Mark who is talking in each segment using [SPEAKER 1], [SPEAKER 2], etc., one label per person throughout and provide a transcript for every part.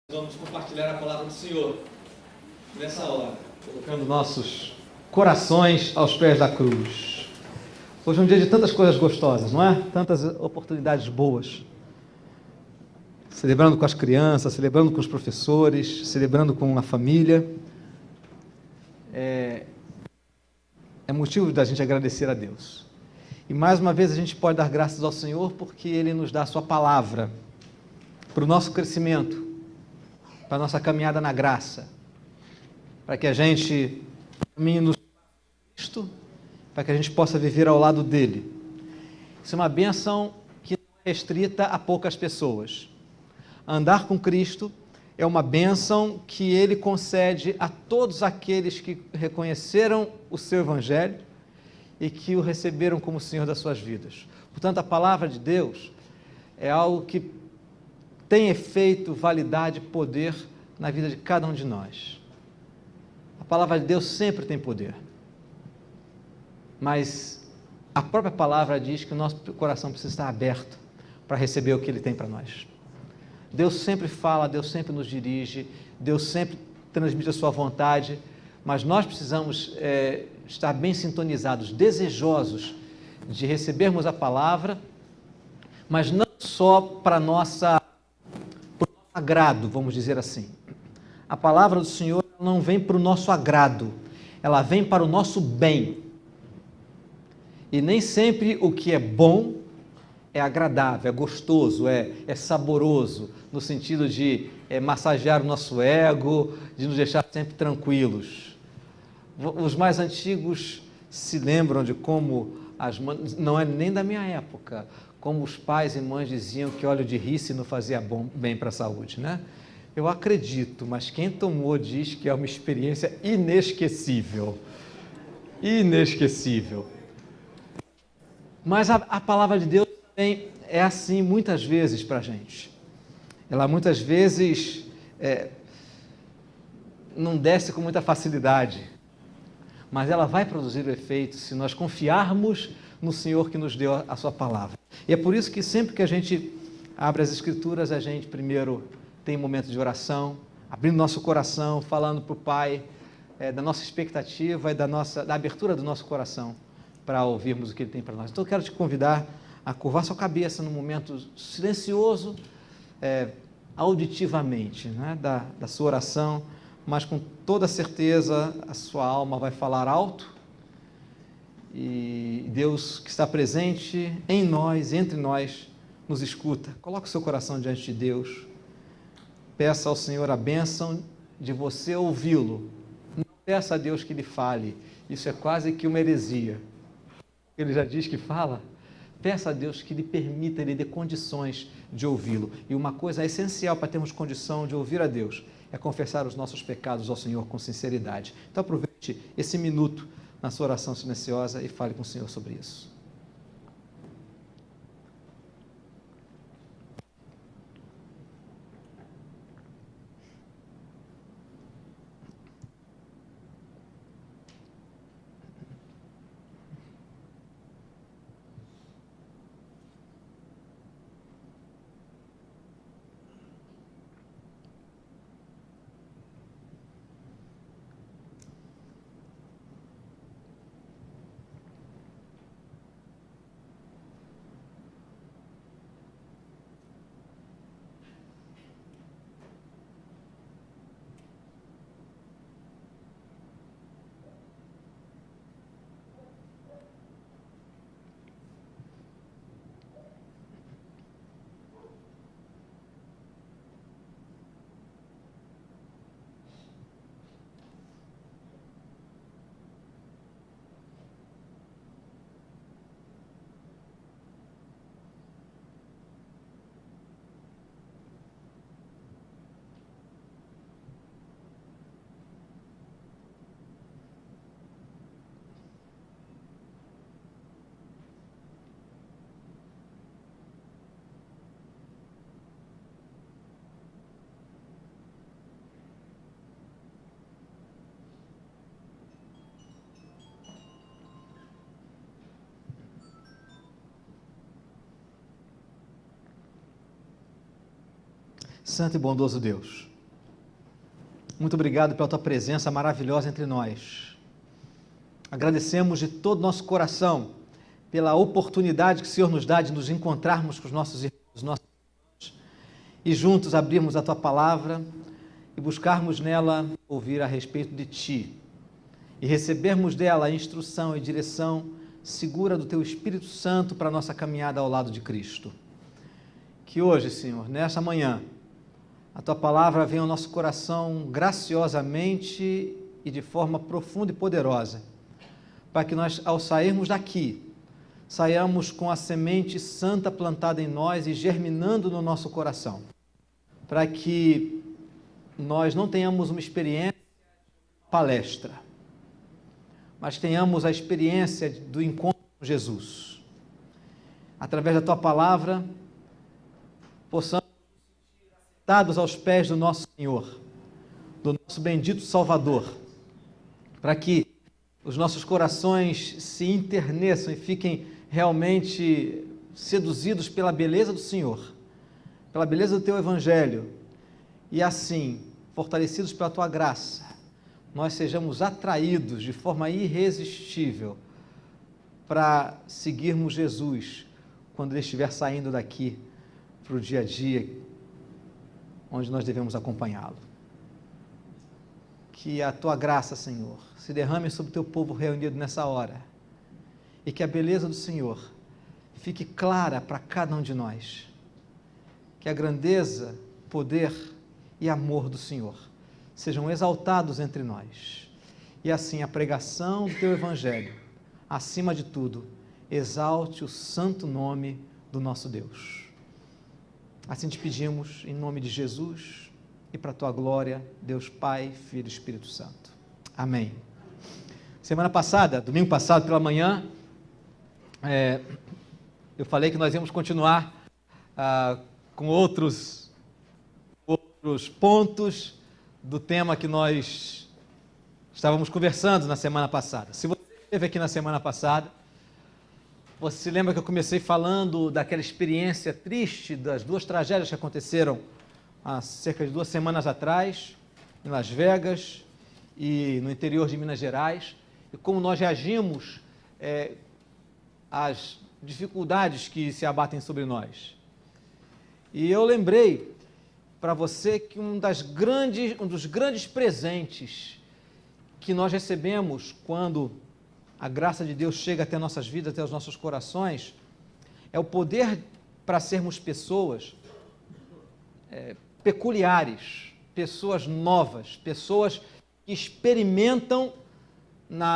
[SPEAKER 1] Vamos compartilhar a palavra do Senhor nessa hora,
[SPEAKER 2] colocando nossos corações aos pés da cruz. Hoje é um dia de tantas coisas gostosas, não é? Tantas oportunidades boas. Celebrando com as crianças, celebrando com os professores, celebrando com a família. É motivo da gente agradecer a Deus. E mais uma vez a gente pode dar graças ao Senhor porque Ele nos dá a sua palavra para o nosso crescimento, para a nossa caminhada na graça, para que a gente caminhe no Cristo, para que a gente possa viver ao lado dele. Isso é uma bênção que não é restrita a poucas pessoas. Andar com Cristo é uma bênção que ele concede a todos aqueles que reconheceram o seu Evangelho e que o receberam como Senhor das suas vidas. Portanto, a palavra de Deus é algo que tem efeito, validade, poder na vida de cada um de nós. A palavra de Deus sempre tem poder. Mas a própria palavra diz que o nosso coração precisa estar aberto para receber o que Ele tem para nós. Deus sempre fala, Deus sempre nos dirige, Deus sempre transmite a sua vontade, mas nós precisamos estar bem sintonizados, desejosos de recebermos a palavra, mas não só para nosso agrado, vamos dizer assim. A palavra do Senhor não vem para o nosso agrado, ela vem para o nosso bem. E nem sempre o que é bom é agradável, é gostoso, é saboroso, no sentido de massagear o nosso ego, de nos deixar sempre tranquilos. Os mais antigos se lembram de como as mães, não é nem da minha época, como os pais e mães diziam que óleo de rícino não fazia bem para a saúde, né? Eu acredito, mas quem tomou diz que é uma experiência inesquecível. Inesquecível. Mas a palavra de Deus também é assim muitas vezes para a gente. Ela muitas vezes não desce com muita facilidade, mas ela vai produzir o efeito se nós confiarmos no Senhor que nos deu a sua palavra. E é por isso que sempre que a gente abre as Escrituras, a gente primeiro tem um momento de oração, abrindo nosso coração, falando para o Pai da nossa expectativa e da abertura do nosso coração para ouvirmos o que Ele tem para nós. Então eu quero te convidar a curvar sua cabeça num momento silencioso, auditivamente, né, da sua oração, mas com toda certeza a sua alma vai falar alto e Deus que está presente em nós, entre nós, nos escuta. Coloque o seu coração diante de Deus, peça ao Senhor a bênção de você ouvi-lo. Não peça a Deus que lhe fale, isso é quase que uma heresia. Ele já diz que fala. Peça a Deus que lhe permita, lhe dê condições de ouvi-lo. E uma coisa essencial para termos condição de ouvir a Deus é confessar os nossos pecados ao Senhor com sinceridade. Então aproveite esse minuto na sua oração silenciosa e fale com o Senhor sobre isso. Santo e bondoso Deus, muito obrigado pela tua presença maravilhosa entre nós. Agradecemos de todo o nosso coração pela oportunidade que o Senhor nos dá de nos encontrarmos com os nossos irmãos, e juntos abrirmos a tua palavra e buscarmos nela ouvir a respeito de ti e recebermos dela a instrução e direção segura do teu Espírito Santo para a nossa caminhada ao lado de Cristo. Que hoje, Senhor, nesta manhã, a tua palavra venha ao nosso coração graciosamente e de forma profunda e poderosa, para que nós, ao sairmos daqui, saiamos com a semente santa plantada em nós e germinando no nosso coração, para que nós não tenhamos uma experiência de palestra, mas tenhamos a experiência do encontro com Jesus. Através da tua palavra, possamos ser sentados aos pés do nosso Senhor, do nosso bendito Salvador, para que os nossos corações se enterneçam e fiquem realmente seduzidos pela beleza do Senhor, pela beleza do teu Evangelho, e assim, fortalecidos pela tua graça, nós sejamos atraídos de forma irresistível para seguirmos Jesus quando Ele estiver saindo daqui para o dia a dia, onde nós devemos acompanhá-lo. Que a tua graça, Senhor, se derrame sobre o teu povo reunido nessa hora, e que a beleza do Senhor fique clara para cada um de nós. Que a grandeza, poder e amor do Senhor sejam exaltados entre nós. E assim a pregação do teu Evangelho, acima de tudo, exalte o santo nome do nosso Deus. Assim te pedimos, em nome de Jesus, e para a tua glória, Deus Pai, Filho e Espírito Santo. Amém. Semana passada, domingo passado pela manhã, eu falei que nós íamos continuar com outros pontos do tema que nós estávamos conversando na semana passada. Se você esteve aqui na semana passada, você se lembra que eu comecei falando daquela experiência triste das duas tragédias que aconteceram há cerca de 2 semanas atrás, em Las Vegas e no interior de Minas Gerais, e como nós reagimos às dificuldades que se abatem sobre nós. E eu lembrei para você que um dos grandes presentes que nós recebemos quando a graça de Deus chega até nossas vidas, até os nossos corações, é o poder para sermos pessoas peculiares, pessoas novas, pessoas que experimentam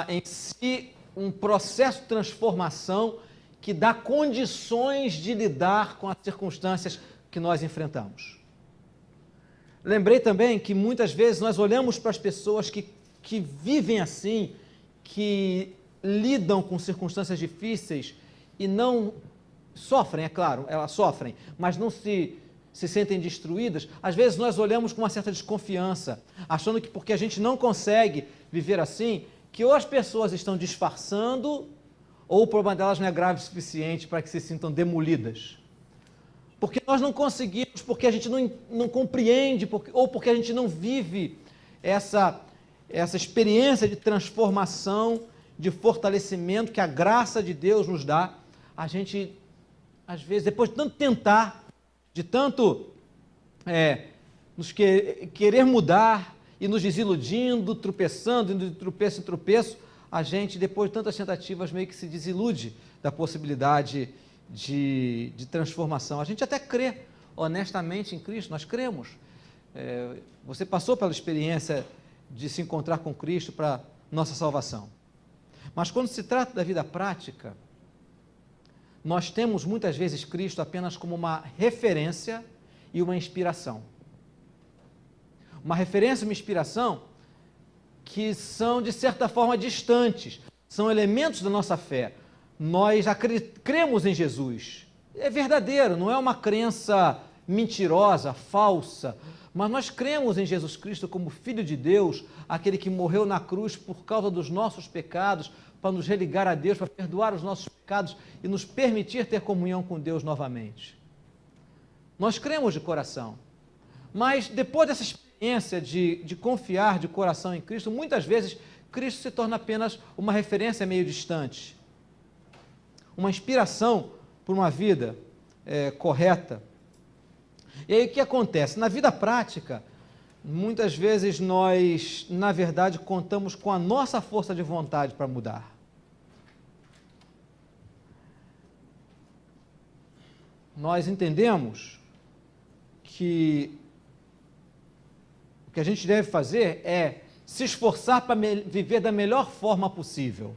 [SPEAKER 2] em si um processo de transformação que dá condições de lidar com as circunstâncias que nós enfrentamos. Lembrei também que muitas vezes nós olhamos para as pessoas que vivem assim, que lidam com circunstâncias difíceis e não sofrem, é claro, elas sofrem, mas não se sentem destruídas. Às vezes nós olhamos com uma certa desconfiança, achando que porque a gente não consegue viver assim, que ou as pessoas estão disfarçando, ou o problema delas não é grave o suficiente para que se sintam demolidas. Porque nós não conseguimos, porque a gente não compreende, ou porque a gente não vive essa experiência de transformação, de fortalecimento que a graça de Deus nos dá. A gente, às vezes, depois de tanto tentar, de tanto nos querer mudar e nos desiludindo, tropeçando, indo de tropeço em tropeço, a gente, depois de tantas tentativas, meio que se desilude da possibilidade de transformação. A gente até crê honestamente em Cristo, nós cremos. Você passou pela experiência de se encontrar com Cristo para nossa salvação. Mas quando se trata da vida prática, nós temos muitas vezes Cristo apenas como uma referência e uma inspiração. Uma referência e uma inspiração que são, de certa forma, distantes, são elementos da nossa fé. Nós cremos em Jesus, é verdadeiro, não é uma crença mentirosa, falsa, mas nós cremos em Jesus Cristo como Filho de Deus, aquele que morreu na cruz por causa dos nossos pecados, para nos religar a Deus, para perdoar os nossos pecados e nos permitir ter comunhão com Deus novamente. Nós cremos de coração, mas depois dessa experiência experiência de confiar de coração em Cristo, muitas vezes Cristo se torna apenas uma referência meio distante, uma inspiração para uma vida correta. E aí o que acontece? Na vida prática, muitas vezes nós, na verdade, contamos com a nossa força de vontade para mudar. Nós entendemos que o que a gente deve fazer é se esforçar para viver da melhor forma possível,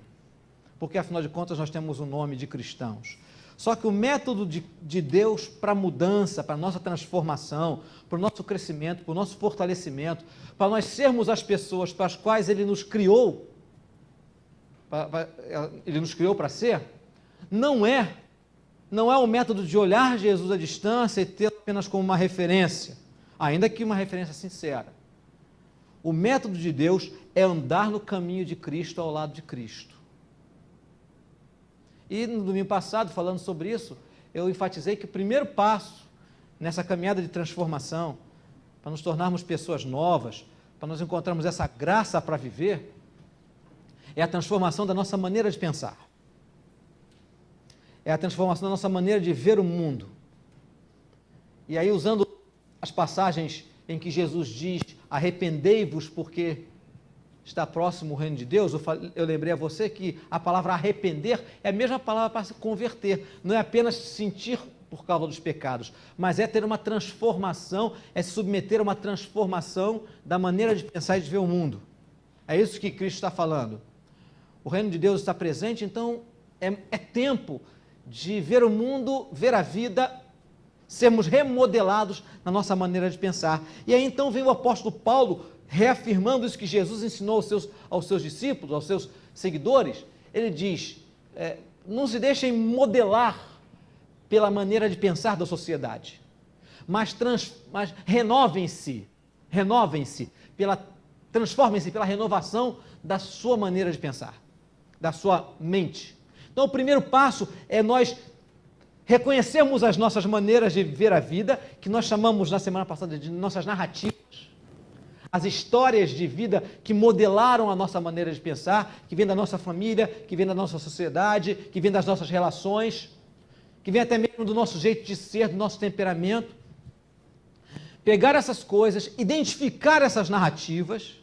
[SPEAKER 2] porque afinal de contas nós temos o nome de cristãos. Só que o método de Deus para a mudança, para a nossa transformação, para o nosso crescimento, para o nosso fortalecimento, para nós sermos as pessoas para as quais Ele nos criou, para ser, não é o método de olhar Jesus à distância e ter apenas como uma referência, ainda que uma referência sincera. O método de Deus é andar no caminho de Cristo ao lado de Cristo. E no domingo passado, falando sobre isso, eu enfatizei que o primeiro passo nessa caminhada de transformação, para nos tornarmos pessoas novas, para nós encontrarmos essa graça para viver, é a transformação da nossa maneira de pensar. É a transformação da nossa maneira de ver o mundo. E aí, usando as passagens em que Jesus diz, arrependei-vos porque está próximo o reino de Deus, eu lembrei a você que a palavra arrepender é a mesma palavra para se converter, não é apenas sentir por causa dos pecados, mas é ter uma transformação, é se submeter a uma transformação da maneira de pensar e de ver o mundo. É isso que Cristo está falando. O reino de Deus está presente, então é tempo de ver o mundo, ver a vida, sermos remodelados na nossa maneira de pensar. E aí então vem o apóstolo Paulo reafirmando isso que Jesus ensinou aos seus discípulos, aos seus seguidores. Ele diz, não se deixem modelar pela maneira de pensar da sociedade, mas renovem-se, transformem-se pela renovação da sua maneira de pensar, da sua mente. Então o primeiro passo é nós reconhecermos as nossas maneiras de ver a vida, que nós chamamos na semana passada de nossas narrativas, as histórias de vida que modelaram a nossa maneira de pensar, que vem da nossa família, que vem da nossa sociedade, que vem das nossas relações, que vem até mesmo do nosso jeito de ser, do nosso temperamento. Pegar essas coisas, identificar essas narrativas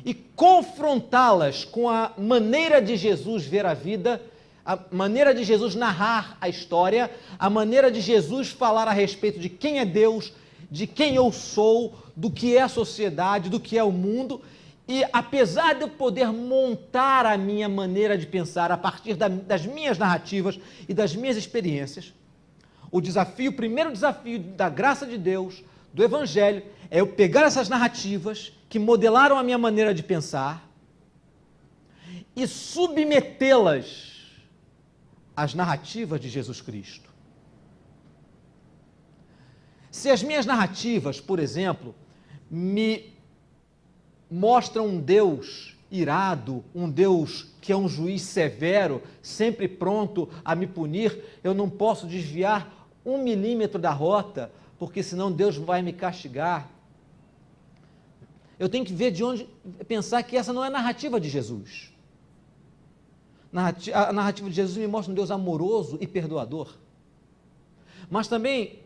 [SPEAKER 2] e confrontá-las com a maneira de Jesus ver a vida, a maneira de Jesus narrar a história, a maneira de Jesus falar a respeito de quem é Deus, de quem eu sou, do que é a sociedade, do que é o mundo, e apesar de eu poder montar a minha maneira de pensar a partir das minhas narrativas e das minhas experiências, o primeiro desafio da graça de Deus, do Evangelho, é eu pegar essas narrativas que modelaram a minha maneira de pensar e submetê-las às narrativas de Jesus Cristo. Se as minhas narrativas, por exemplo, me mostram um Deus irado, um Deus que é um juiz severo, sempre pronto a me punir, eu não posso desviar 1 milímetro da rota, porque senão Deus vai me castigar. Eu tenho que ver pensar que essa não é a narrativa de Jesus. A narrativa de Jesus me mostra um Deus amoroso e perdoador. Mas também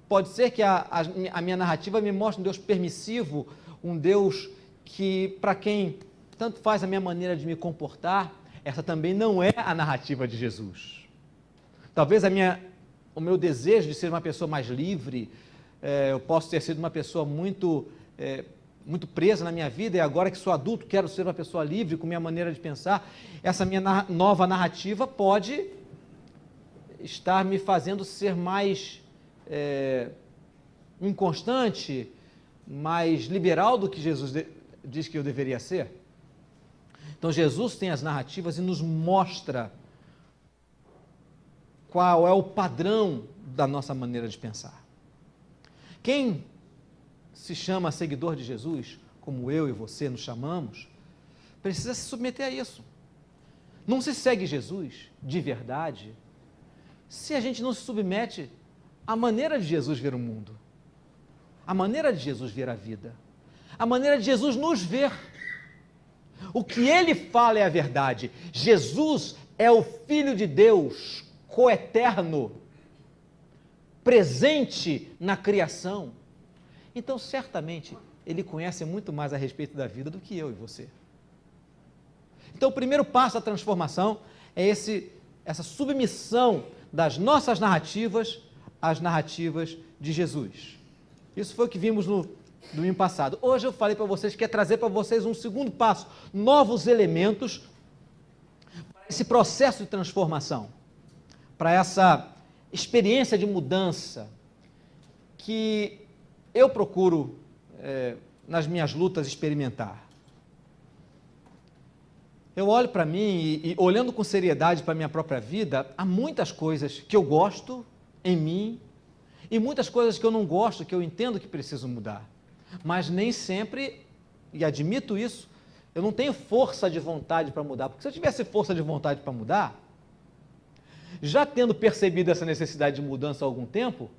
[SPEAKER 2] pode ser que a minha narrativa me mostre um Deus permissivo, um Deus que, para quem tanto faz a minha maneira de me comportar, essa também não é a narrativa de Jesus. Talvez o meu desejo de ser uma pessoa mais livre, eu posso ter sido uma pessoa muito presa na minha vida, e agora que sou adulto quero ser uma pessoa livre com minha maneira de pensar. Essa minha nova narrativa pode estar me fazendo ser mais inconstante, mais liberal do que Jesus diz que eu deveria ser. Então Jesus tem as narrativas e nos mostra qual é o padrão da nossa maneira de pensar. Quem se chama seguidor de Jesus, como eu e você nos chamamos, precisa se submeter a isso. Não se segue Jesus de verdade se a gente não se submete à maneira de Jesus ver o mundo, à maneira de Jesus ver a vida. a maneira de Jesus nos ver. O que ele fala é a verdade. Jesus é o Filho de Deus, coeterno, presente na criação. Então, certamente, ele conhece muito mais a respeito da vida do que eu e você. Então, o primeiro passo da transformação é essa submissão das nossas narrativas às narrativas de Jesus. Isso foi o que vimos no domingo passado. Hoje eu falei para vocês que é trazer para vocês um segundo passo, novos elementos para esse processo de transformação, para essa experiência de mudança que eu procuro, nas minhas lutas, experimentar. Eu olho para mim e olhando com seriedade para a minha própria vida, há muitas coisas que eu gosto em mim e muitas coisas que eu não gosto, que eu entendo que preciso mudar. Mas nem sempre, e admito isso, eu não tenho força de vontade para mudar, porque se eu tivesse força de vontade para mudar, já tendo percebido essa necessidade de mudança há algum tempo,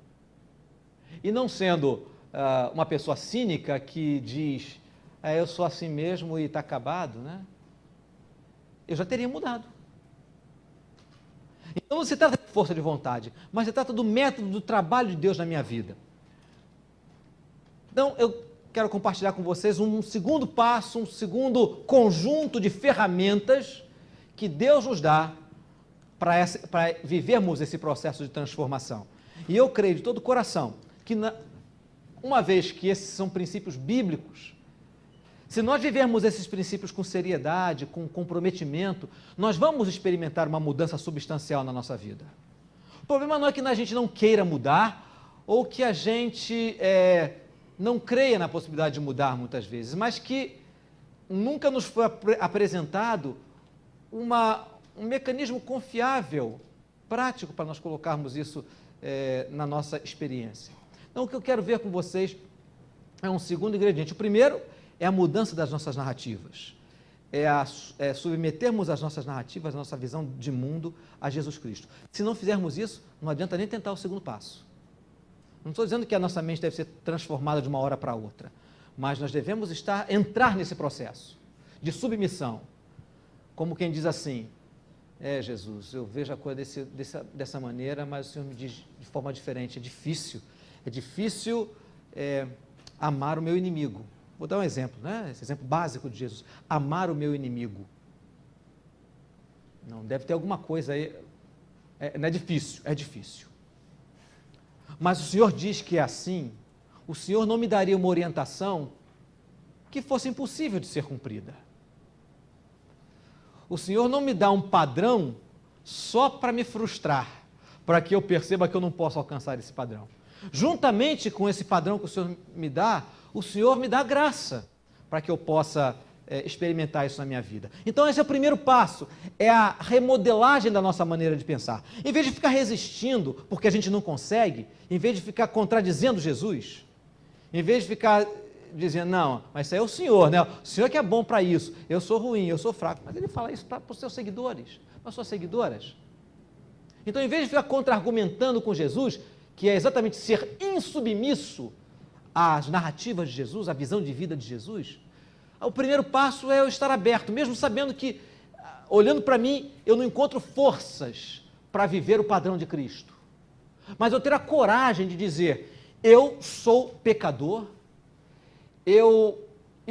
[SPEAKER 2] e não sendo uma pessoa cínica que diz, eu sou assim mesmo e está acabado, né? Eu já teria mudado. Então não se trata de força de vontade, mas se trata do método do trabalho de Deus na minha vida. Então eu quero compartilhar com vocês um segundo passo, um segundo conjunto de ferramentas que Deus nos dá para vivermos esse processo de transformação. E eu creio de todo o coração que, uma vez que esses são princípios bíblicos, se nós vivermos esses princípios com seriedade, com comprometimento, nós vamos experimentar uma mudança substancial na nossa vida. O problema não é que a gente não queira mudar, ou que a gente não creia na possibilidade de mudar muitas vezes, mas que nunca nos foi apresentado um mecanismo confiável, prático, para nós colocarmos isso na nossa experiência. Então, o que eu quero ver com vocês é um segundo ingrediente. O primeiro é a mudança das nossas narrativas, é submetermos as nossas narrativas, a nossa visão de mundo a Jesus Cristo. Se não fizermos isso, não adianta nem tentar o segundo passo. Não estou dizendo que a nossa mente deve ser transformada de uma hora para outra, mas nós devemos entrar nesse processo de submissão, como quem diz assim, Jesus, eu vejo a coisa dessa maneira, mas o Senhor me diz de forma diferente, é difícil amar o meu inimigo. Vou dar um exemplo, né? Esse exemplo básico de Jesus, amar o meu inimigo. Não, deve ter alguma coisa aí, não é difícil, é difícil. Mas o Senhor diz que é assim, o Senhor não me daria uma orientação que fosse impossível de ser cumprida. O Senhor não me dá um padrão só para me frustrar, para que eu perceba que eu não posso alcançar esse padrão. Juntamente com esse padrão que o Senhor me dá, o Senhor me dá graça para que eu possa experimentar isso na minha vida. Então esse é o primeiro passo, é a remodelagem da nossa maneira de pensar. Em vez de ficar resistindo porque a gente não consegue, em vez de ficar contradizendo Jesus, em vez de ficar dizendo, não, mas isso aí é o Senhor, né? O Senhor que é bom para isso, eu sou ruim, eu sou fraco. Mas ele fala isso para os seus seguidores, para as suas seguidoras. Então, em vez de ficar contra-argumentando com Jesus, que é exatamente ser insubmisso às narrativas de Jesus, à visão de vida de Jesus, o primeiro passo é eu estar aberto, mesmo sabendo que, olhando para mim, eu não encontro forças para viver o padrão de Cristo. Mas eu ter a coragem de dizer, eu sou pecador,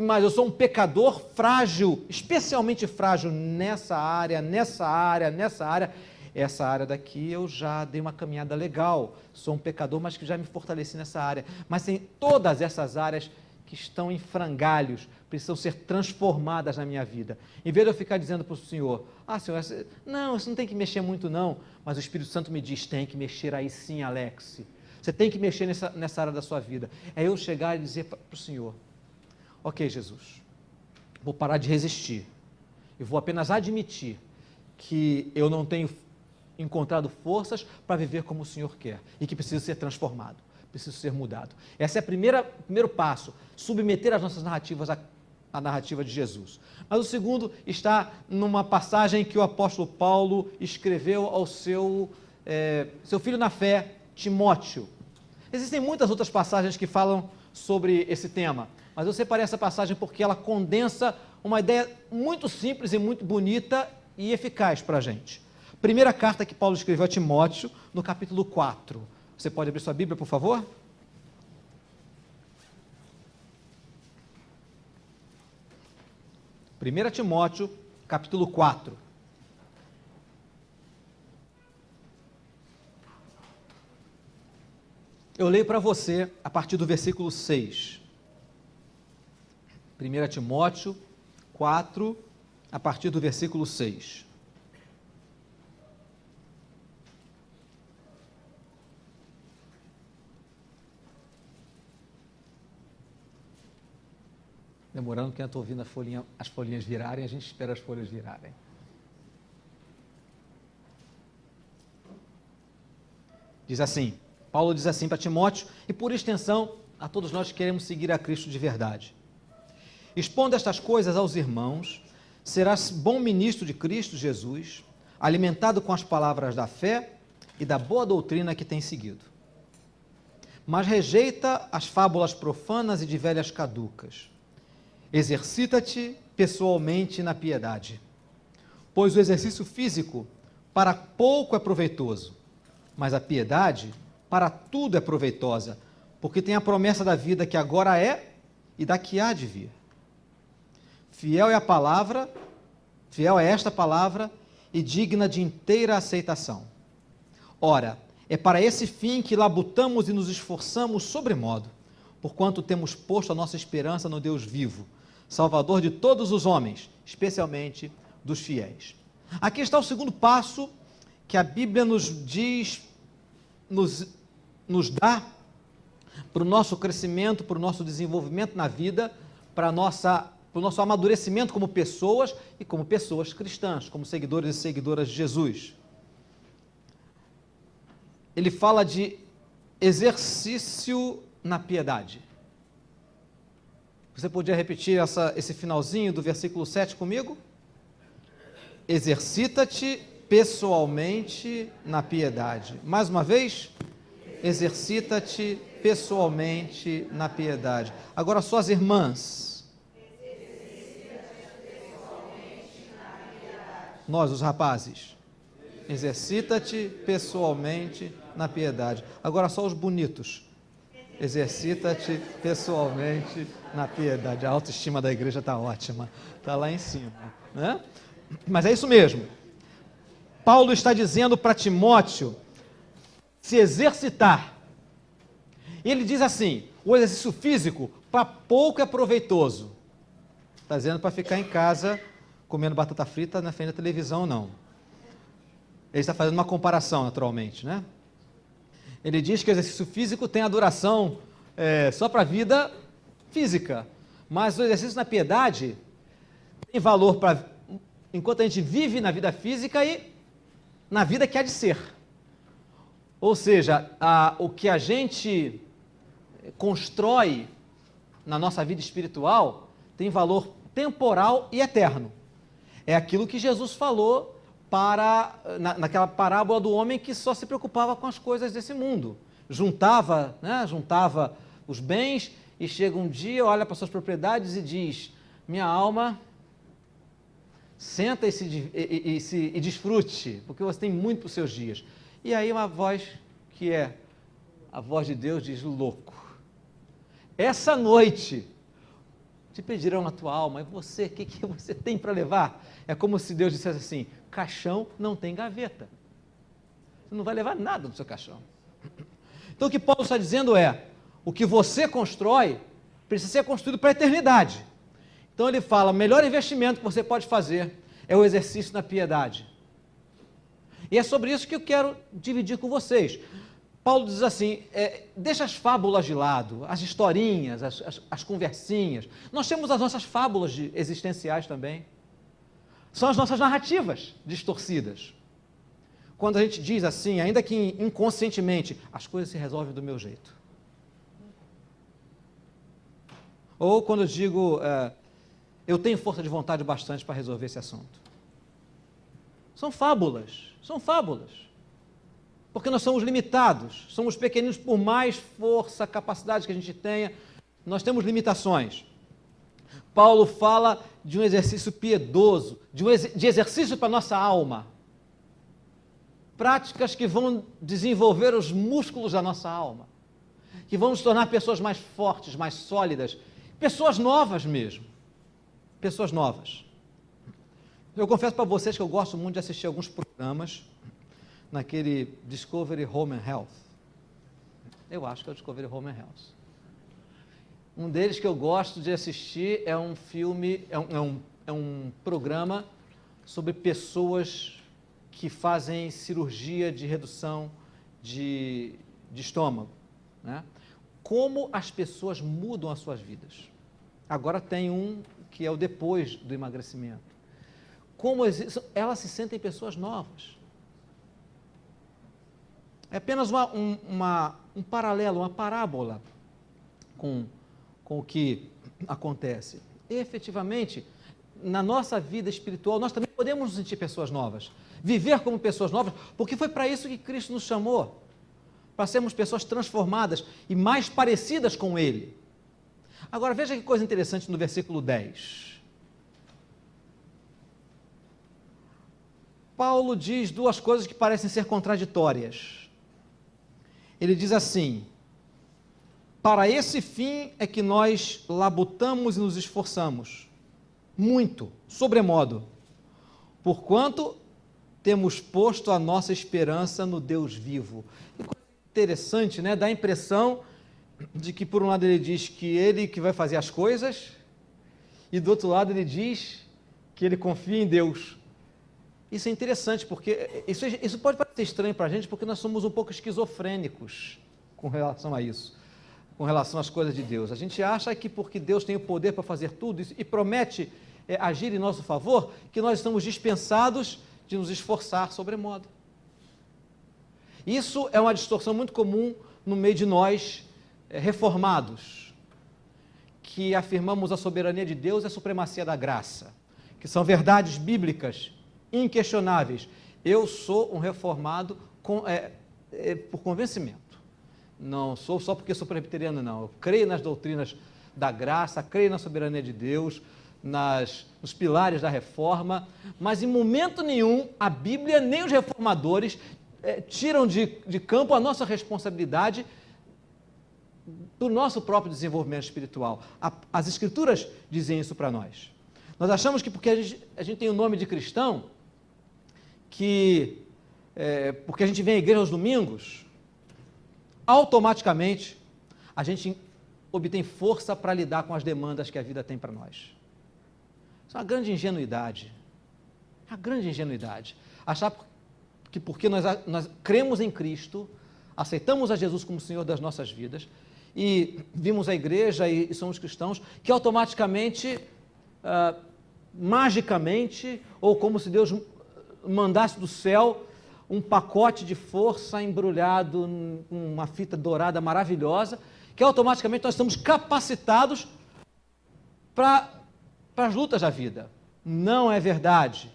[SPEAKER 2] mas eu sou um pecador frágil, especialmente frágil nessa área, essa área daqui eu já dei uma caminhada legal, sou um pecador, mas que já me fortaleci nessa área. Mas tem todas essas áreas que estão em frangalhos, precisam ser transformadas na minha vida. Em vez de eu ficar dizendo para o Senhor, Senhor, não, você não tem que mexer muito não, mas o Espírito Santo me diz, tem que mexer aí sim, Alex. Você tem que mexer nessa área da sua vida. É eu chegar e dizer para o Senhor, ok, Jesus, vou parar de resistir e vou apenas admitir que eu não tenho encontrado forças para viver como o Senhor quer e que preciso ser transformado, preciso ser mudado. Esse é o primeiro passo, submeter as nossas narrativas à narrativa de Jesus. Mas o segundo está numa passagem que o apóstolo Paulo escreveu ao seu filho na fé, Timóteo. Existem muitas outras passagens que falam sobre esse tema, mas eu separei essa passagem porque ela condensa uma ideia muito simples e muito bonita e eficaz para a gente. Primeira carta que Paulo escreveu a Timóteo, no capítulo 4. Você pode abrir sua Bíblia, por favor? Primeira Timóteo, capítulo 4. Eu leio para você a partir do versículo 6. 1 Timóteo 4, a partir do versículo 6. Demorando, quem está ouvindo as folhinhas virarem, a gente espera as folhas virarem. Diz assim, Paulo diz assim para Timóteo, e por extensão a todos nós que queremos seguir a Cristo de verdade. Expondo estas coisas aos irmãos, serás bom ministro de Cristo Jesus, alimentado com as palavras da fé e da boa doutrina que tens seguido. Mas rejeita as fábulas profanas e de velhas caducas. Exercita-te pessoalmente na piedade, pois o exercício físico para pouco é proveitoso, mas a piedade para tudo é proveitosa, porque tem a promessa da vida que agora é e da que há de vir. Fiel é esta palavra e digna de inteira aceitação. Ora, é para esse fim que labutamos e nos esforçamos sobremodo, porquanto temos posto a nossa esperança no Deus vivo, Salvador de todos os homens, especialmente dos fiéis. Aqui está o segundo passo que a Bíblia nos diz, nos dá para o nosso crescimento, para o nosso desenvolvimento na vida, para o nosso amadurecimento como pessoas e como pessoas cristãs, como seguidores e seguidoras de Jesus. Ele fala de exercício na piedade. Você podia repetir esse finalzinho do versículo 7 comigo? Exercita-te pessoalmente na piedade. Mais uma vez, exercita-te pessoalmente na piedade. Agora, suas irmãs. Nós, os rapazes. Exercita-te pessoalmente na piedade. Agora, só os bonitos. Exercita-te pessoalmente na piedade. A autoestima da igreja está ótima, está lá em cima, né? Mas é isso mesmo. Paulo está dizendo para Timóteo se exercitar. Ele diz assim, o exercício físico para pouco é proveitoso. Está dizendo para ficar em casa comendo batata frita na frente da televisão, não. Ele está fazendo uma comparação, naturalmente, né? Ele diz que o exercício físico tem a duração só para a vida física, mas o exercício na piedade tem valor para enquanto a gente vive na vida física e na vida que há de ser. Ou seja, o que a gente constrói na nossa vida espiritual tem valor temporal e eterno. É aquilo que Jesus falou naquela parábola do homem que só se preocupava com as coisas desse mundo. Juntava os bens e chega um dia, olha para suas propriedades e diz, minha alma, senta e desfrute, porque você tem muito para os seus dias. E aí uma voz que é a voz de Deus diz, louco, essa noite te pedirão a tua alma, e você, o que você tem para levar? É como se Deus dissesse assim, caixão não tem gaveta. Você não vai levar nada do seu caixão. Então o que Paulo está dizendo é, o que você constrói precisa ser construído para a eternidade. Então ele fala, o melhor investimento que você pode fazer é o exercício na piedade. E é sobre isso que eu quero dividir com vocês. Paulo diz assim, deixa as fábulas de lado, as historinhas, as conversinhas. Nós temos as nossas fábulas existenciais também. São as nossas narrativas distorcidas. Quando a gente diz assim, ainda que inconscientemente, as coisas se resolvem do meu jeito. Ou quando eu digo, eu tenho força de vontade bastante para resolver esse assunto. São fábulas, são fábulas. Porque nós somos limitados, somos pequeninos por mais força, capacidade que a gente tenha, nós temos limitações. Paulo fala de um exercício piedoso, de exercício para a nossa alma. Práticas que vão desenvolver os músculos da nossa alma, que vão nos tornar pessoas mais fortes, mais sólidas, pessoas novas mesmo, pessoas novas. Eu confesso para vocês que eu gosto muito de assistir alguns programas naquele Discovery Home and Health. Eu acho que é o Discovery Home and Health. Um deles que eu gosto de assistir é um filme, é um programa sobre pessoas que fazem cirurgia de redução de estômago, né? Como as pessoas mudam as suas vidas. Agora tem um que é o depois do emagrecimento. Como elas se sentem pessoas novas. É apenas um paralelo, uma parábola com o que acontece. E, efetivamente, na nossa vida espiritual, nós também podemos nos sentir pessoas novas, viver como pessoas novas, porque foi para isso que Cristo nos chamou, para sermos pessoas transformadas e mais parecidas com Ele. Agora, veja que coisa interessante no versículo 10. Paulo diz duas coisas que parecem ser contraditórias. Ele diz assim: para esse fim é que nós labutamos e nos esforçamos, muito, sobremodo, porquanto temos posto a nossa esperança no Deus vivo. E coisa interessante, né? Dá a impressão de que, por um lado, ele diz que ele que vai fazer as coisas, e do outro lado, ele diz que ele confia em Deus. Isso é interessante, porque isso pode parecer estranho para a gente, porque nós somos um pouco esquizofrênicos com relação a isso, com relação às coisas de Deus. A gente acha que porque Deus tem o poder para fazer tudo isso, e promete agir em nosso favor, que nós estamos dispensados de nos esforçar sobremodo. Isso é uma distorção muito comum no meio de nós reformados, que afirmamos a soberania de Deus e a supremacia da graça, que são verdades bíblicas inquestionáveis. Eu sou um reformado por convencimento. Não sou só porque sou presbiteriano, não. Eu creio nas doutrinas da graça, creio na soberania de Deus, nos pilares da reforma, mas em momento nenhum a Bíblia nem os reformadores tiram de campo a nossa responsabilidade do nosso próprio desenvolvimento espiritual. As Escrituras dizem isso para nós. Nós achamos que porque a gente tem o nome de cristão, porque a gente vem à igreja aos domingos, automaticamente a gente obtém força para lidar com as demandas que a vida tem para nós. Isso é uma grande ingenuidade. Uma grande ingenuidade. Achar que porque nós cremos em Cristo, aceitamos a Jesus como Senhor das nossas vidas, e vimos a igreja e somos cristãos, que automaticamente, magicamente, ou como se Deus mandasse do céu um pacote de força embrulhado com uma fita dourada maravilhosa, que automaticamente nós estamos capacitados para as lutas da vida. Não é verdade.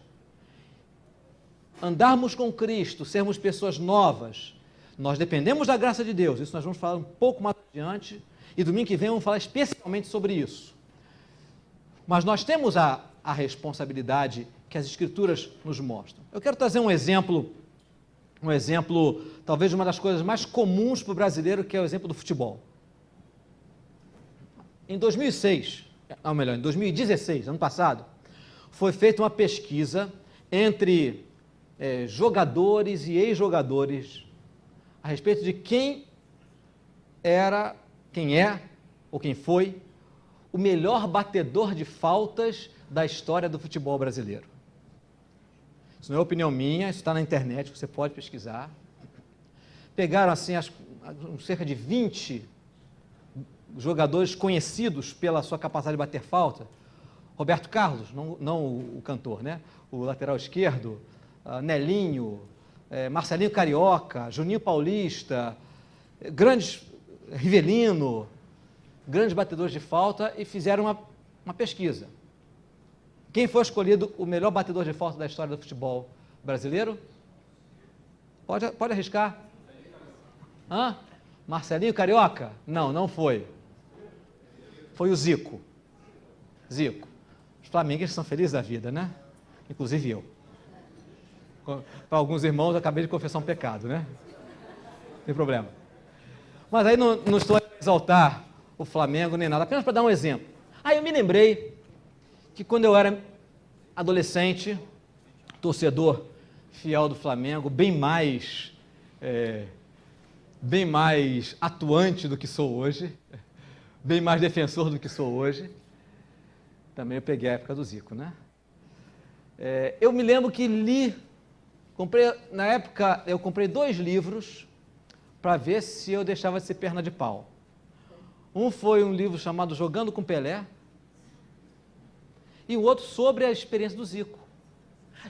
[SPEAKER 2] Andarmos com Cristo, sermos pessoas novas, nós dependemos da graça de Deus. Isso nós vamos falar um pouco mais adiante, e domingo que vem vamos falar especialmente sobre isso. Mas nós temos a responsabilidade que as Escrituras nos mostram. Eu quero trazer um exemplo talvez de uma das coisas mais comuns para o brasileiro, que é o exemplo do futebol. Em 2016, ano passado, foi feita uma pesquisa entre jogadores e ex-jogadores a respeito de quem é ou quem foi o melhor batedor de faltas da história do futebol brasileiro. Isso não é opinião minha, isso está na internet, você pode pesquisar. Pegaram assim cerca de 20 jogadores conhecidos pela sua capacidade de bater falta. Roberto Carlos, não o cantor, né? O lateral esquerdo, Nelinho, Marcelinho Carioca, Juninho Paulista, Rivelino, grandes batedores de falta, e fizeram uma pesquisa. Quem foi escolhido o melhor batedor de falta da história do futebol brasileiro? Pode arriscar. Hã? Marcelinho Carioca? Não, não foi. Foi o Zico. Zico. Os flamenguistas são felizes da vida, né? Inclusive eu. Para alguns irmãos, eu acabei de confessar um pecado, né? Não tem problema. Mas aí não estou a exaltar o Flamengo nem nada, apenas para dar um exemplo. Aí eu me lembrei que quando eu era adolescente, torcedor fiel do Flamengo, bem mais atuante do que sou hoje, bem mais defensor do que sou hoje, também eu peguei a época do Zico, né? Eu me lembro que na época eu comprei 2 livros para ver se eu deixava de ser perna de pau. Um foi um livro chamado Jogando com Pelé, e o outro sobre a experiência do Zico.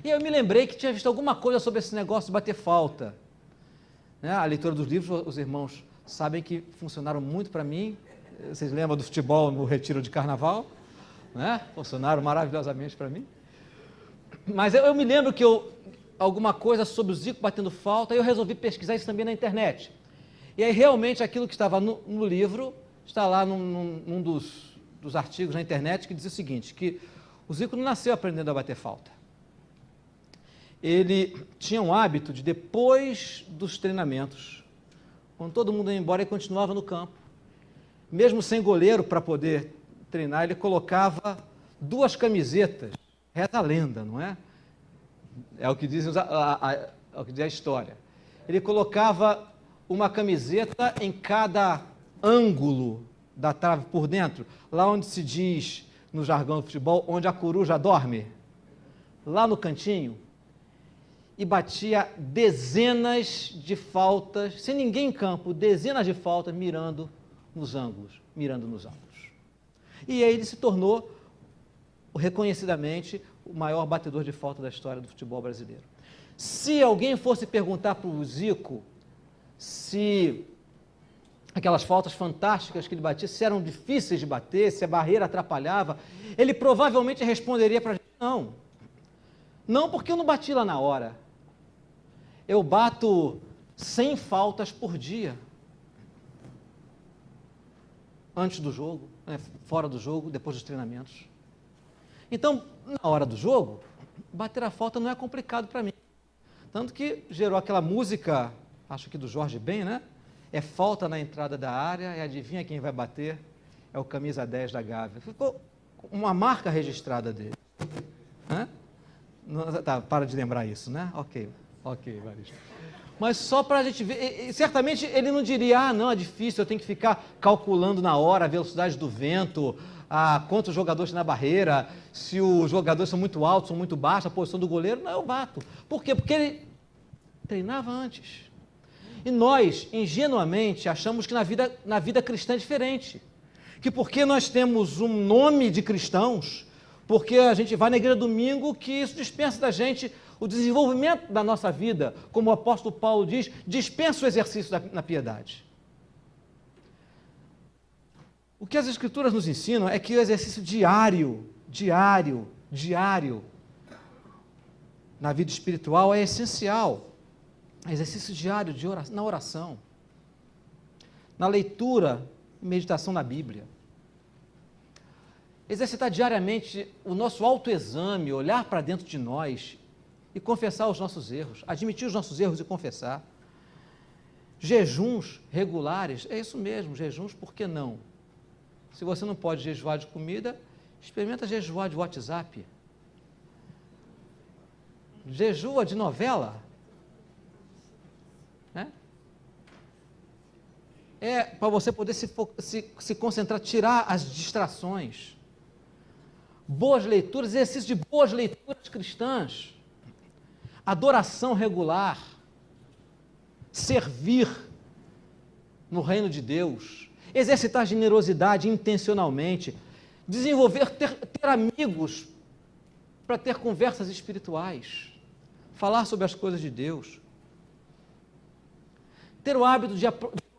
[SPEAKER 2] E eu me lembrei que tinha visto alguma coisa sobre esse negócio de bater falta. Né? A leitura dos livros, os irmãos sabem que funcionaram muito para mim. Vocês lembram do futebol no retiro de carnaval? Né? Funcionaram maravilhosamente para mim. Mas eu me lembro que alguma coisa sobre o Zico batendo falta, e eu resolvi pesquisar isso também na internet. E aí realmente aquilo que estava no livro está lá num dos artigos na internet, que dizia o seguinte, que o Zico não nasceu aprendendo a bater falta. Ele tinha um hábito de, depois dos treinamentos, quando todo mundo ia embora, ele continuava no campo. Mesmo sem goleiro para poder treinar, ele colocava 2 camisetas. Reza a lenda, não é? É o que diz a história. Ele colocava uma camiseta em cada ângulo da trave por dentro, lá onde se diz, no jargão do futebol, onde a coruja dorme, lá no cantinho, e batia dezenas de faltas, sem ninguém em campo, dezenas de faltas, mirando nos ângulos. E aí ele se tornou, reconhecidamente, o maior batedor de falta da história do futebol brasileiro. Se alguém fosse perguntar para o Zico se aquelas faltas fantásticas que ele batia, se eram difíceis de bater, se a barreira atrapalhava, ele provavelmente responderia para a gente, não. Não, porque eu não bati lá na hora. Eu bato 100 faltas por dia. Antes do jogo, fora do jogo, depois dos treinamentos. Então, na hora do jogo, bater a falta não é complicado para mim. Tanto que gerou aquela música, acho que do Jorge Ben, né? É falta na entrada da área, e adivinha quem vai bater? É o camisa 10 da Gávea. Ficou uma marca registrada dele. Hã? Tá, para de lembrar isso, né? Ok, Evaristo. Mas só para a gente ver, e certamente ele não diria, não, é difícil, eu tenho que ficar calculando na hora a velocidade do vento, quantos jogadores tem na barreira, se os jogadores são muito altos, são muito baixos, a posição do goleiro, não, eu bato. Por quê? Porque ele treinava antes. E nós, ingenuamente, achamos que na vida cristã é diferente. Que porque nós temos um nome de cristãos, porque a gente vai na igreja domingo, que isso dispensa da gente o desenvolvimento da nossa vida, como o apóstolo Paulo diz, dispensa o exercício na piedade. O que as Escrituras nos ensinam é que o exercício diário, na vida espiritual é essencial. Exercício diário na oração, na leitura e meditação na Bíblia. Exercitar diariamente o nosso autoexame, olhar para dentro de nós e confessar os nossos erros, admitir os nossos erros e confessar. Jejuns regulares, é isso mesmo, jejuns, por que não? Se você não pode jejuar de comida, experimenta jejuar de WhatsApp. Jejua de novela. É para você poder se concentrar, tirar as distrações. Boas leituras, exercício de boas leituras cristãs. Adoração regular. Servir no reino de Deus. Exercitar generosidade intencionalmente. Desenvolver, ter amigos para ter conversas espirituais. Falar sobre as coisas de Deus. Ter o hábito de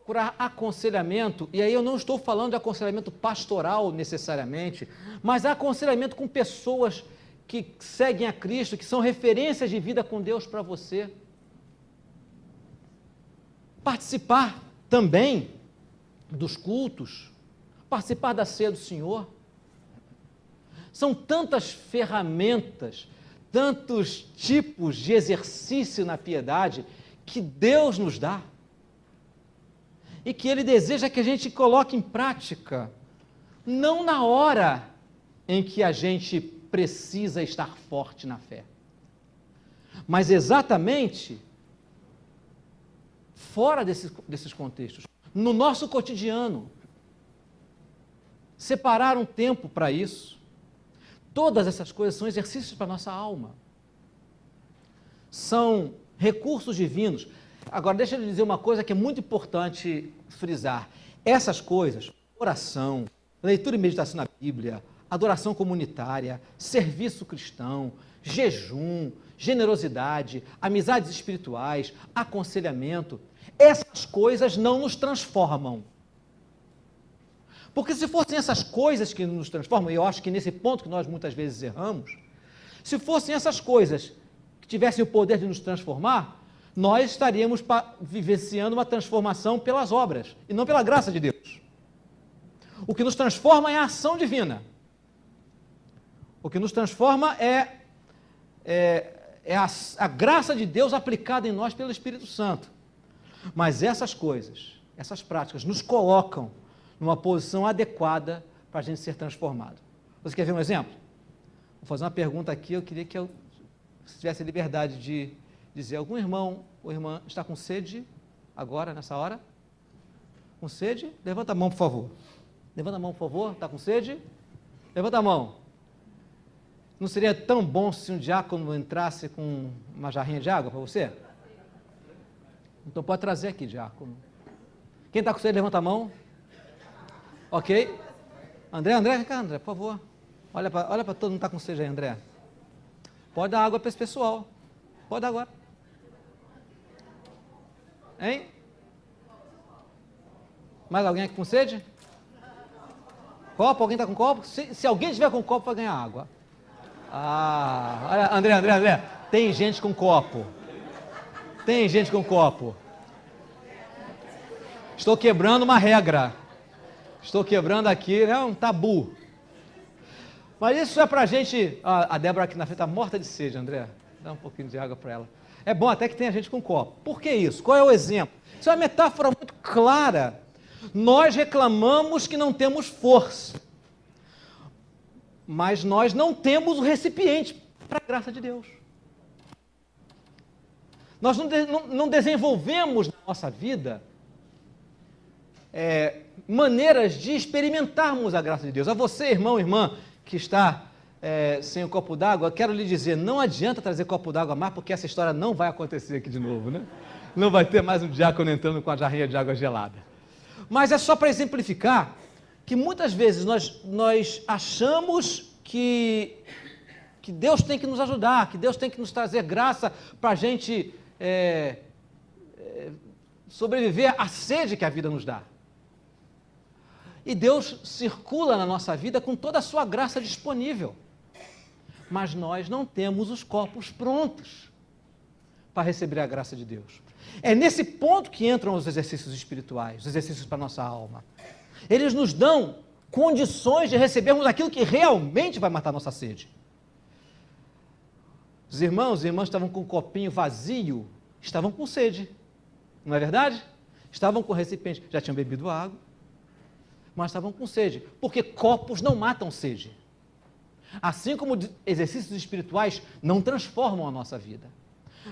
[SPEAKER 2] procurar aconselhamento, e aí eu não estou falando de aconselhamento pastoral necessariamente, mas aconselhamento com pessoas que seguem a Cristo, que são referências de vida com Deus para você. Participar também dos cultos, participar da ceia do Senhor. São tantas ferramentas, tantos tipos de exercício na piedade que Deus nos dá e que Ele deseja que a gente coloque em prática, não na hora em que a gente precisa estar forte na fé, mas exatamente fora desses contextos, no nosso cotidiano. Separar um tempo para isso. Todas essas coisas são exercícios para a nossa alma. São recursos divinos. Agora, deixa eu lhe dizer uma coisa que é muito importante frisar. Essas coisas, oração, leitura e meditação na Bíblia, adoração comunitária, serviço cristão, jejum, generosidade, amizades espirituais, aconselhamento, essas coisas não nos transformam. Porque se fossem essas coisas que nos transformam, e eu acho que nesse ponto que nós muitas vezes erramos, se fossem essas coisas que tivessem o poder de nos transformar, nós estaríamos vivenciando uma transformação pelas obras, e não pela graça de Deus. O que nos transforma é a ação divina. O que nos transforma é a graça de Deus aplicada em nós pelo Espírito Santo. Mas essas coisas, essas práticas, nos colocam numa posição adequada para a gente ser transformado. Você quer ver um exemplo? Vou fazer uma pergunta aqui, eu queria que você tivesse a liberdade de dizer, algum irmão ou irmã está com sede agora, nessa hora? Com sede? Levanta a mão, por favor. Levanta a mão, por favor. Está com sede? Levanta a mão. Não seria tão bom se um diácono entrasse com uma jarrinha de água para você? Então pode trazer aqui, diácono. Quem está com sede, levanta a mão. Ok? André, vem cá, André, por favor. Olha para todo mundo que está com sede aí, André. Pode dar água para esse pessoal. Pode dar agora. Hein? Mais alguém aqui com sede? Copo? Alguém está com copo? Se alguém estiver com copo, vai ganhar água. Ah, olha, André. Tem gente com copo. Tem gente com copo. Estou quebrando uma regra. Estou quebrando aqui, né, um tabu. Mas isso é para a gente... A Débora aqui na frente está morta de sede, André. Dá um pouquinho de água para ela. É bom até que tenha gente com copo. Por que isso? Qual é o exemplo? Isso é uma metáfora muito clara. Nós reclamamos que não temos força. Mas nós não temos o recipiente para a graça de Deus. Nós não desenvolvemos na nossa vida maneiras de experimentarmos a graça de Deus. A você, irmão, irmã, que está sem o copo d'água, quero lhe dizer, não adianta trazer copo d'água mais, porque essa história não vai acontecer aqui de novo, né? Não vai ter mais um diácono entrando com a jarrinha de água gelada. Mas é só para exemplificar que muitas vezes nós achamos que Deus tem que nos ajudar, que Deus tem que nos trazer graça para a gente sobreviver à sede que a vida nos dá. E Deus circula na nossa vida com toda a sua graça disponível. Mas nós não temos os copos prontos para receber a graça de Deus. É nesse ponto que entram os exercícios espirituais, os exercícios para a nossa alma. Eles nos dão condições de recebermos aquilo que realmente vai matar a nossa sede. Os irmãos e irmãs estavam com um copinho vazio, estavam com sede. Não é verdade? Estavam com o recipiente, já tinham bebido água, mas estavam com sede, porque copos não matam sede. Assim como exercícios espirituais não transformam a nossa vida,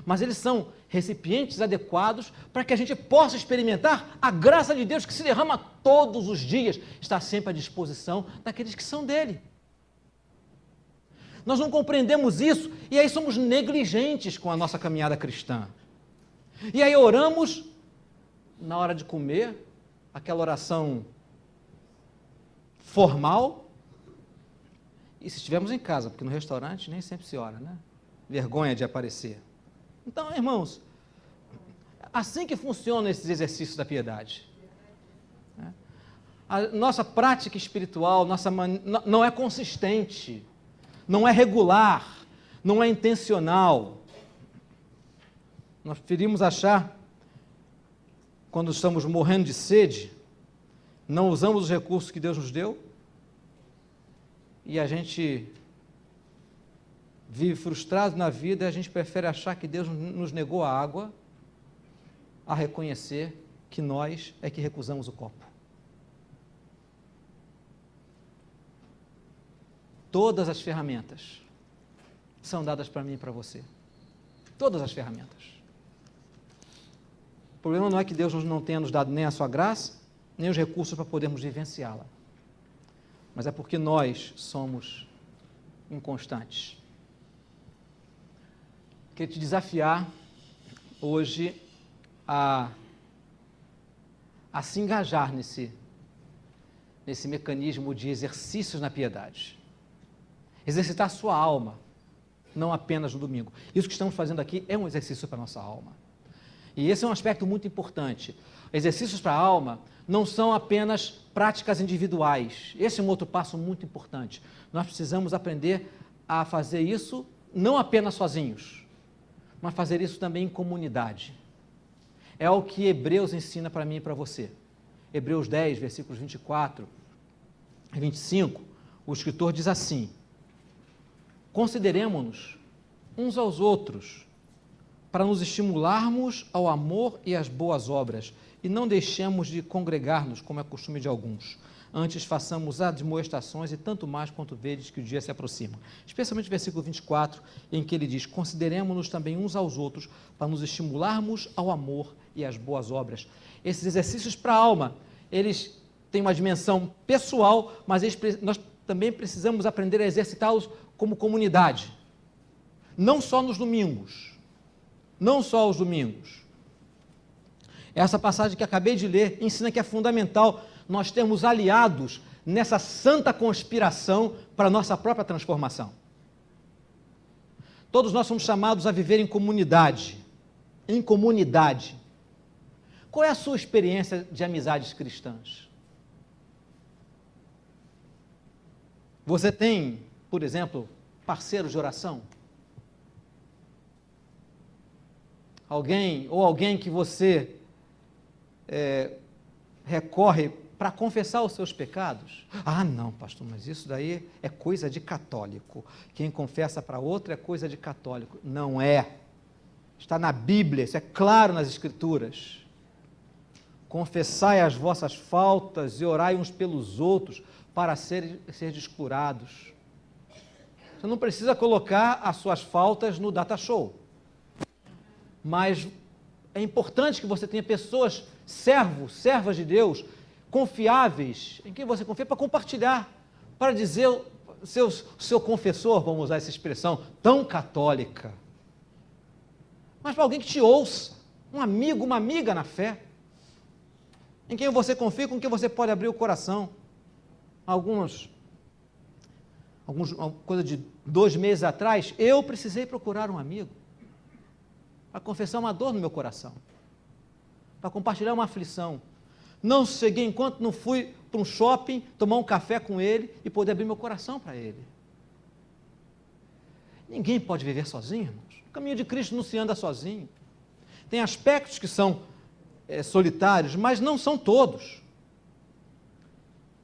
[SPEAKER 2] mas eles são recipientes adequados para que a gente possa experimentar a graça de Deus que se derrama todos os dias, está sempre à disposição daqueles que são dele. Nós não compreendemos isso e aí somos negligentes com a nossa caminhada cristã. E aí oramos na hora de comer, aquela oração formal, e se estivermos em casa, porque no restaurante nem sempre se ora, né? Vergonha de aparecer. Então, irmãos, assim que funcionam esses exercícios da piedade. Né? A nossa prática espiritual não é consistente, não é regular, não é intencional. Nós preferimos achar quando estamos morrendo de sede, não usamos os recursos que Deus nos deu e a gente vive frustrado na vida e a gente prefere achar que Deus nos negou a água a reconhecer que nós é que recusamos o copo. Todas as ferramentas são dadas para mim e para você. Todas as ferramentas. O problema não é que Deus não tenha nos dado nem a sua graça, nem os recursos para podermos vivenciá-la. Mas é porque nós somos inconstantes. Quero te desafiar hoje a se engajar nesse mecanismo de exercícios na piedade. Exercitar a sua alma, não apenas no domingo. Isso que estamos fazendo aqui é um exercício para a nossa alma. E esse é um aspecto muito importante. Exercícios para a alma não são apenas práticas individuais. Esse é um outro passo muito importante. Nós precisamos aprender a fazer isso não apenas sozinhos, mas fazer isso também em comunidade. É o que Hebreus ensina para mim e para você. Hebreus 10, versículos 24 e 25, o escritor diz assim: consideremo-nos uns aos outros para nos estimularmos ao amor e às boas obras, e não deixemos de congregar-nos, como é costume de alguns. Antes façamos admoestações, e tanto mais quanto vedes que o dia se aproxima. Especialmente o versículo 24, em que ele diz: consideremo-nos também uns aos outros para nos estimularmos ao amor e às boas obras. Esses exercícios para a alma, eles têm uma dimensão pessoal, mas nós também precisamos aprender a exercitá-los como comunidade. Não só nos domingos. Não só aos domingos. Essa passagem que acabei de ler ensina que é fundamental nós termos aliados nessa santa conspiração para a nossa própria transformação. Todos nós somos chamados a viver em comunidade. Em comunidade. Qual é a sua experiência de amizades cristãs? Você tem, por exemplo, parceiros de oração? Alguém que você recorre para confessar os seus pecados? Ah, não, pastor, mas isso daí é coisa de católico. Quem confessa para outro é coisa de católico. Não é. Está na Bíblia, isso é claro nas Escrituras. Confessai as vossas faltas e orai uns pelos outros para serdes curados. Você não precisa colocar as suas faltas no data show. Mas é importante que você tenha pessoas, servas de Deus, confiáveis, em quem você confia, para compartilhar, para dizer, seu confessor, vamos usar essa expressão, tão católica, mas para alguém que te ouça, um amigo, uma amiga na fé, em quem você confia, com quem você pode abrir o coração. Coisa de 2 meses atrás, eu precisei procurar um amigo, para confessar uma dor no meu coração, para compartilhar uma aflição. Não cheguei enquanto não fui para um shopping, tomar um café com ele e poder abrir meu coração para ele. Ninguém pode viver sozinho, irmãos. O caminho de Cristo não se anda sozinho. Tem aspectos que são solitários, mas não são todos.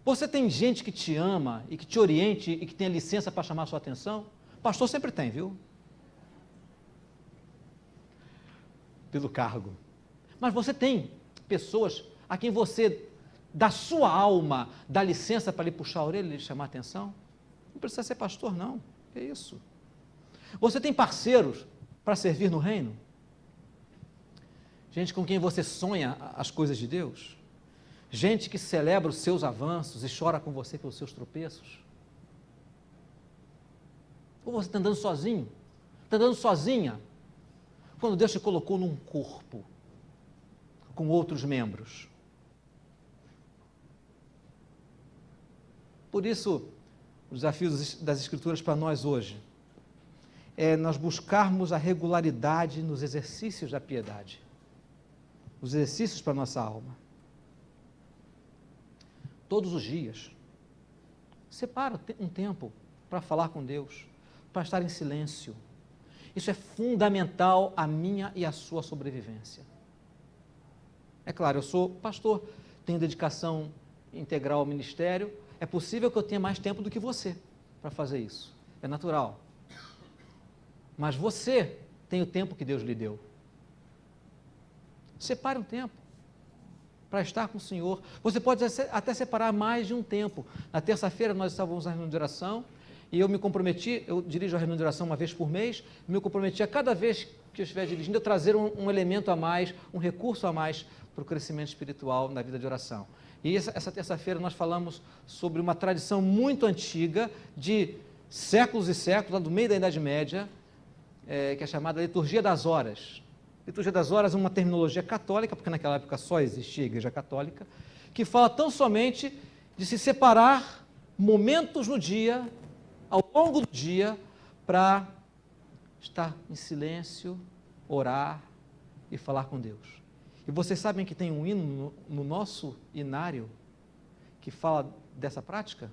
[SPEAKER 2] Você tem gente que te ama e que te oriente e que tenha licença para chamar a sua atenção? Pastor sempre tem, viu? Pelo cargo. Mas você tem pessoas a quem você, da sua alma, dá licença para lhe puxar a orelha e lhe chamar a atenção? Não precisa ser pastor, não. É isso. Você tem parceiros para servir no reino? Gente com quem você sonha as coisas de Deus? Gente que celebra os seus avanços e chora com você pelos seus tropeços? Ou você está andando sozinho? Está andando sozinha? Quando Deus te colocou num corpo, com outros membros. Por isso, o desafio das Escrituras para nós hoje é nós buscarmos a regularidade nos exercícios da piedade, os exercícios para a nossa alma. Todos os dias, separa um tempo para falar com Deus, para estar em silêncio. Isso é fundamental à minha e à sua sobrevivência. É claro, eu sou pastor, tenho dedicação integral ao ministério, é possível que eu tenha mais tempo do que você para fazer isso, é natural. Mas você tem o tempo que Deus lhe deu. Separe um tempo para estar com o Senhor. Você pode até separar mais de um tempo. Na terça-feira nós estávamos na reunião de oração e eu me comprometi, eu dirijo a reunião de oração uma vez por mês, me comprometi a cada vez que eu estiver dirigindo, eu trazer um elemento a mais, um recurso a mais para o crescimento espiritual na vida de oração. E essa terça-feira nós falamos sobre uma tradição muito antiga, de séculos e séculos, lá do meio da Idade Média, que é chamada Liturgia das Horas. Liturgia das Horas é uma terminologia católica, porque naquela época só existia a Igreja Católica, que fala tão somente de se separar momentos no dia, ao longo do dia, para estar em silêncio, orar e falar com Deus. E vocês sabem que tem um hino no nosso inário que fala dessa prática?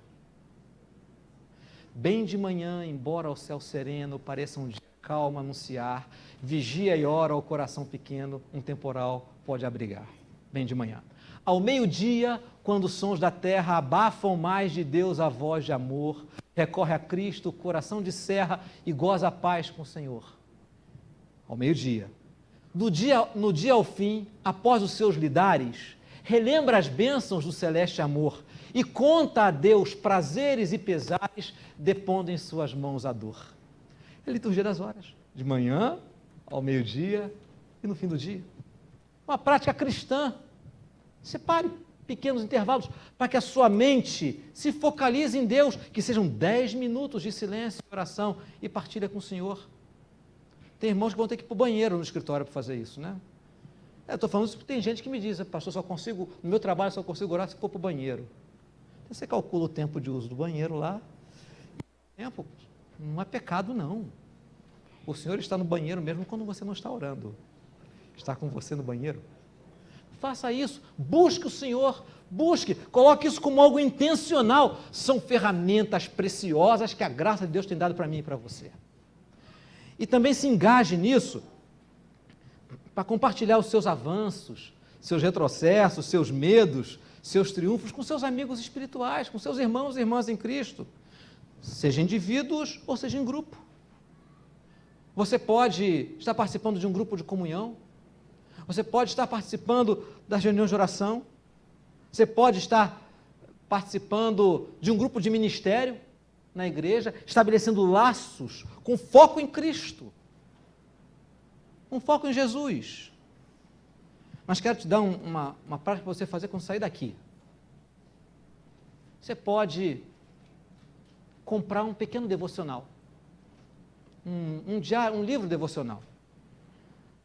[SPEAKER 2] Bem de manhã, embora o céu sereno pareça um dia calmo anunciar, vigia e ora o coração pequeno, um temporal pode abrigar. Bem de manhã. Ao meio-dia, quando os sons da terra abafam mais de Deus a voz de amor, recorre a Cristo, o coração de serra e goza a paz com o Senhor. Ao meio-dia. No dia ao fim, após os seus lidares, relembra as bênçãos do celeste amor e conta a Deus prazeres e pesares, depondo em suas mãos a dor. É a liturgia das horas, de manhã, ao meio-dia e no fim do dia. Uma prática cristã. Separe pequenos intervalos para que a sua mente se focalize em Deus, que sejam 10 minutos de silêncio e oração e partilha com o Senhor. Tem irmãos que vão ter que ir para o banheiro no escritório para fazer isso, né? Eu estou falando isso porque tem gente que me diz, pastor, no meu trabalho só consigo orar se for para o banheiro. Então, você calcula o tempo de uso do banheiro lá. O tempo não é pecado, não. O Senhor está no banheiro mesmo quando você não está orando. Está com você no banheiro. Faça isso, busque o Senhor, coloque isso como algo intencional. São ferramentas preciosas que a graça de Deus tem dado para mim e para você. E também se engaje nisso para compartilhar os seus avanços, seus retrocessos, seus medos, seus triunfos com seus amigos espirituais, com seus irmãos e irmãs em Cristo, seja indivíduos ou seja em grupo. Você pode estar participando de um grupo de comunhão, você pode estar participando das reuniões de oração, você pode estar participando de um grupo de ministério na igreja, estabelecendo laços com foco em Cristo, com foco em Jesus. Mas quero te dar uma prática para você fazer quando sair daqui. Você pode comprar um pequeno devocional, um livro devocional.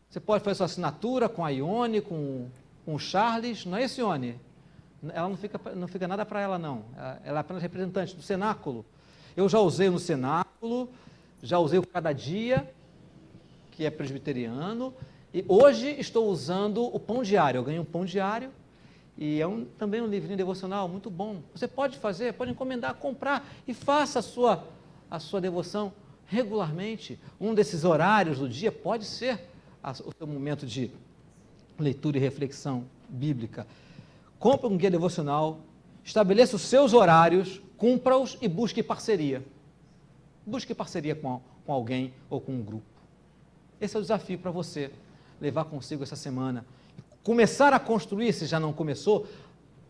[SPEAKER 2] Você pode fazer sua assinatura com a Ione, com o Charles, não é isso, Ione? Ela não fica nada para ela, não. Ela é apenas representante do cenáculo. Eu já usei no cenáculo, já usei o Cada Dia, que é presbiteriano, e hoje estou usando o Pão Diário. Eu ganhei um Pão Diário, e é também um livrinho devocional muito bom. Você pode fazer, pode encomendar, comprar, e faça a sua devoção regularmente. Um desses horários do dia pode ser o seu momento de leitura e reflexão bíblica. Compre um guia devocional, estabeleça os seus horários, cumpra-os e busque parceria. Busque parceria com alguém ou com um grupo. Esse é o desafio para você levar consigo essa semana. Começar a construir, se já não começou,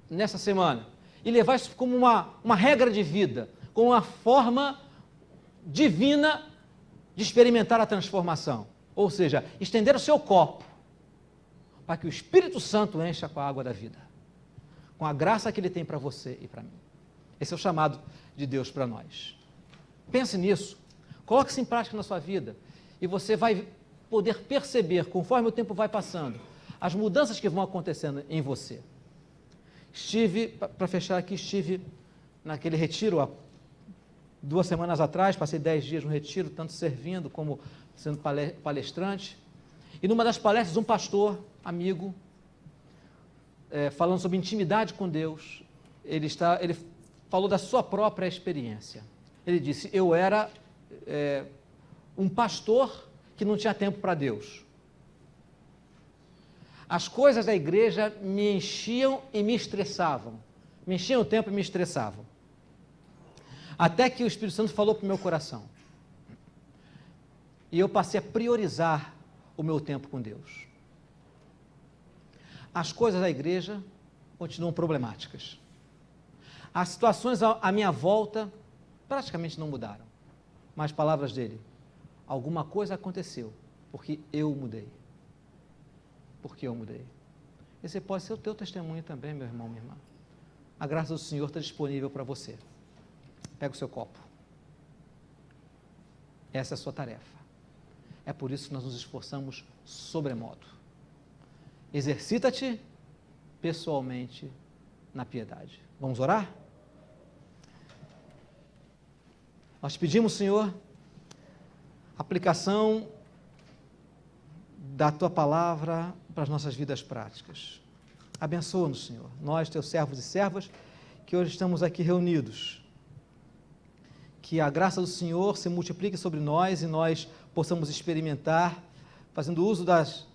[SPEAKER 2] nessa semana. E levar isso como uma regra de vida, como uma forma divina de experimentar a transformação. Ou seja, estender o seu copo para que o Espírito Santo encha com a água da vida, com a graça que Ele tem para você e para mim. Esse é o chamado de Deus para nós. Pense nisso, coloque isso em prática na sua vida e você vai poder perceber, conforme o tempo vai passando, as mudanças que vão acontecendo em você. Para fechar aqui, estive naquele retiro há 2 semanas atrás, passei 10 dias no retiro, tanto servindo como sendo palestrante, e numa das palestras um pastor, amigo, falando sobre intimidade com Deus, ele falou da sua própria experiência. Ele disse, eu era um pastor que não tinha tempo para Deus. As coisas da igreja me enchiam e me estressavam. Me enchiam o tempo e me estressavam. Até que o Espírito Santo falou para o meu coração. E eu passei a priorizar o meu tempo com Deus. As coisas da igreja continuam problemáticas. As situações à minha volta praticamente não mudaram. Mas palavras dele, alguma coisa aconteceu, porque eu mudei. Porque eu mudei. Esse pode ser o teu testemunho também, meu irmão, minha irmã. A graça do Senhor está disponível para você. Pega o seu copo. Essa é a sua tarefa. É por isso que nós nos esforçamos sobremodo. Exercita-te pessoalmente na piedade. Vamos orar? Nós pedimos, Senhor, aplicação da Tua palavra para as nossas vidas práticas. Abençoa-nos, Senhor, nós, Teus servos e servas, que hoje estamos aqui reunidos. Que a graça do Senhor se multiplique sobre nós e nós possamos experimentar, fazendo uso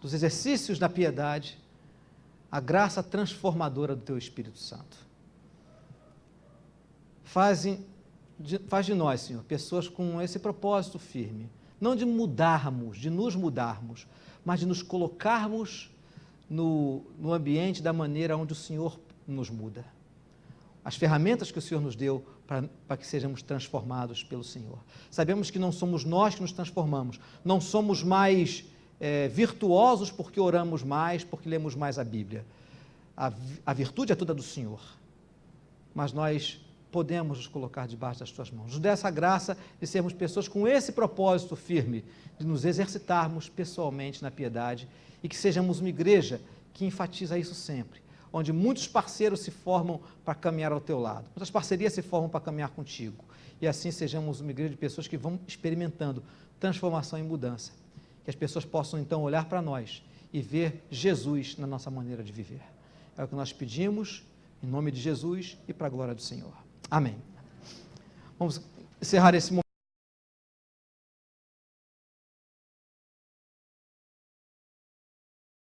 [SPEAKER 2] dos exercícios da piedade, a graça transformadora do Teu Espírito Santo. Faz de nós, Senhor, pessoas com esse propósito firme, não de mudarmos, de nos mudarmos, mas de nos colocarmos no ambiente da maneira onde o Senhor nos muda. As ferramentas que o Senhor nos deu para que sejamos transformados pelo Senhor. Sabemos que não somos nós que nos transformamos, não somos mais virtuosos porque oramos mais, porque lemos mais a Bíblia. A virtude é toda do Senhor, mas nós podemos nos colocar debaixo das Tuas mãos. Nos dê essa graça de sermos pessoas com esse propósito firme, de nos exercitarmos pessoalmente na piedade e que sejamos uma igreja que enfatiza isso sempre, onde muitos parceiros se formam para caminhar ao Teu lado, muitas parcerias se formam para caminhar contigo, e assim sejamos uma igreja de pessoas que vão experimentando transformação e mudança, que as pessoas possam então olhar para nós e ver Jesus na nossa maneira de viver. É o que nós pedimos, em nome de Jesus e para a glória do Senhor. Amém. Vamos encerrar esse momento.